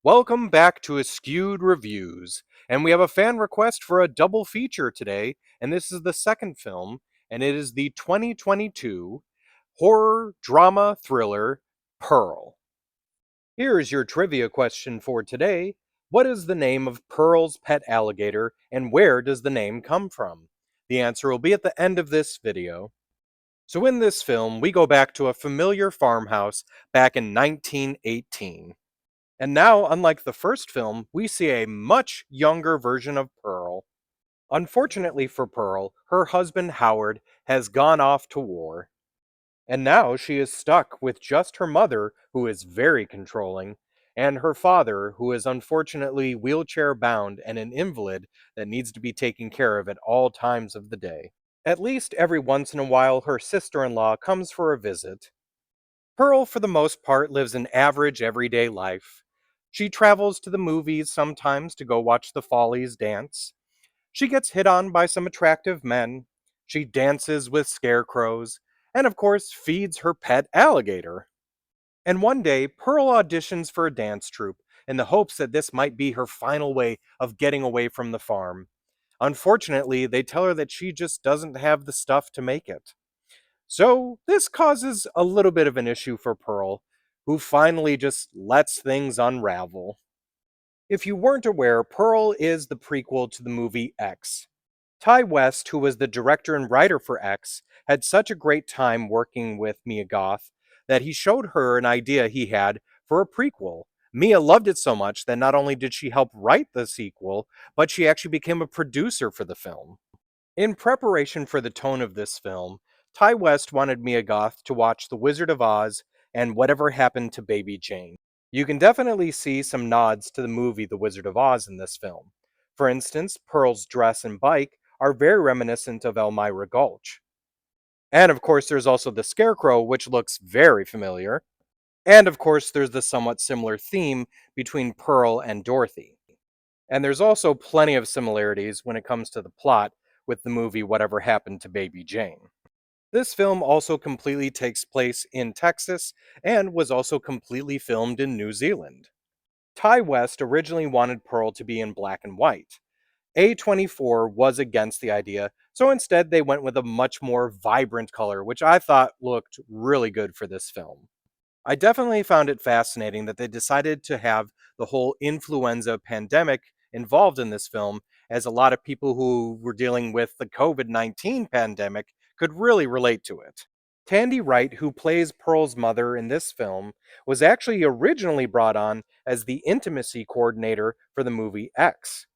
Welcome back to Askewed Reviews, and we have a fan request for a double feature today, and this is the second film, and it is the 2022 horror drama thriller Pearl. Here is your trivia question for today. What is the name of Pearl's pet alligator, and where does the name come from? The answer will be at the end of this video. So in this film, we go back to a familiar farmhouse back in 1918. And now, unlike the first film, we see a much younger version of Pearl. Unfortunately for Pearl, her husband Howard has gone off to war. And now she is stuck with just her mother, who is very controlling, and her father, who is unfortunately wheelchair bound and an invalid that needs to be taken care of at all times of the day. At least every once in a while, her sister in law comes for a visit. Pearl, for the most part, lives an average everyday life. She travels to the movies sometimes to go watch the Follies dance. She gets hit on by some attractive men. She dances with scarecrows, and of course, feeds her pet alligator. And one day, Pearl auditions for a dance troupe in the hopes that this might be her final way of getting away from the farm. Unfortunately, they tell her that she just doesn't have the stuff to make it. So, this causes a little bit of an issue for Pearl, who finally just lets things unravel. If you weren't aware, Pearl is the prequel to the movie X. Ty West, who was the director and writer for X, had such a great time working with Mia Goth that he showed her an idea he had for a prequel. Mia loved it so much that not only did she help write the sequel, but she actually became a producer for the film. In preparation for the tone of this film, Ty West wanted Mia Goth to watch The Wizard of Oz and Whatever Happened to Baby Jane. You can definitely see some nods to the movie The Wizard of Oz in this film. For instance, Pearl's dress and bike are very reminiscent of Elmira Gulch. And of course, there's also the Scarecrow, which looks very familiar. And of course, there's the somewhat similar theme between Pearl and Dorothy. And there's also plenty of similarities when it comes to the plot with the movie Whatever Happened to Baby Jane. This film also completely takes place in Texas and was also completely filmed in New Zealand. Ty West originally wanted Pearl to be in black and white. A24 was against the idea, so instead they went with a much more vibrant color, which I thought looked really good for this film. I definitely found it fascinating that they decided to have the whole influenza pandemic involved in this film, as a lot of people who were dealing with the COVID-19 pandemic could really relate to it. Tandy Wright, who plays Pearl's mother in this film, was actually originally brought on as the intimacy coordinator for the movie X.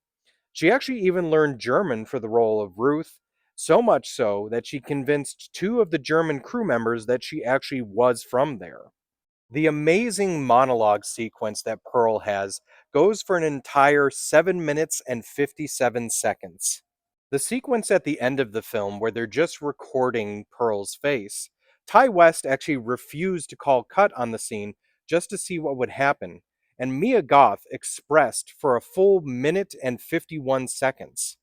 She actually even learned German for the role of Ruth, so much so that she convinced two of the German crew members that she actually was from there. The amazing monologue sequence that Pearl has goes for an entire 7 minutes and 57 seconds. The sequence at the end of the film, where they're just recording Pearl's face, Ty West actually refused to call cut on the scene just to see what would happen, and Mia Goth expressed for a full minute and 51 seconds,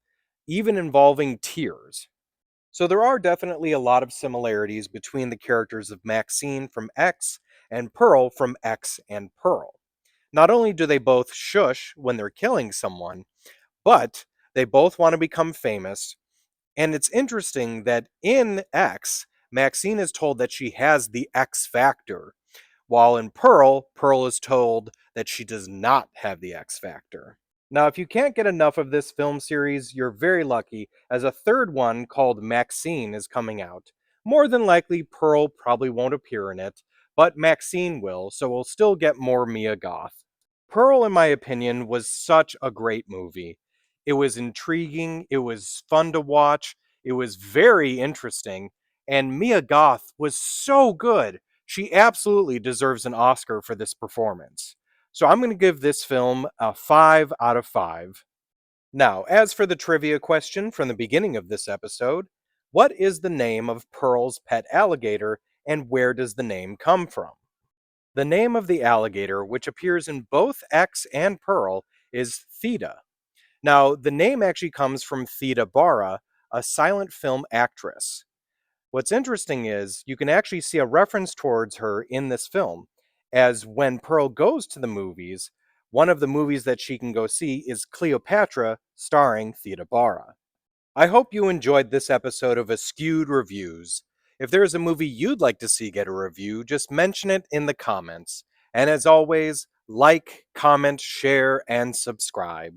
even involving tears. So there are definitely a lot of similarities between the characters of Maxine from X and Pearl from X and Pearl. Not only do they both shush when they're killing someone, but they both want to become famous. And it's interesting that in X, Maxine is told that she has the X factor, while in Pearl, Pearl is told that she does not have the X factor. Now, if you can't get enough of this film series, you're very lucky, as a third one called Maxine is coming out. More than likely, Pearl probably won't appear in it, but Maxine will, so we'll still get more Mia Goth. Pearl, in my opinion, was such a great movie. It was intriguing, it was fun to watch, it was very interesting, and Mia Goth was so good. She absolutely deserves an Oscar for this performance. So I'm going to give this film a 5 out of 5. Now, as for the trivia question from the beginning of this episode, what is the name of Pearl's pet alligator and where does the name come from? The name of the alligator, which appears in both X and Pearl, is Theta. Now, the name actually comes from Theta Bara, a silent film actress. What's interesting is you can actually see a reference towards her in this film, as when Pearl goes to the movies, One of the movies that she can go see is Cleopatra, starring Theda Bara. I hope you enjoyed this episode of Askewed Reviews. If there is a movie you'd like to see get a review, just mention it in the comments. And as always, like, comment, share, and subscribe.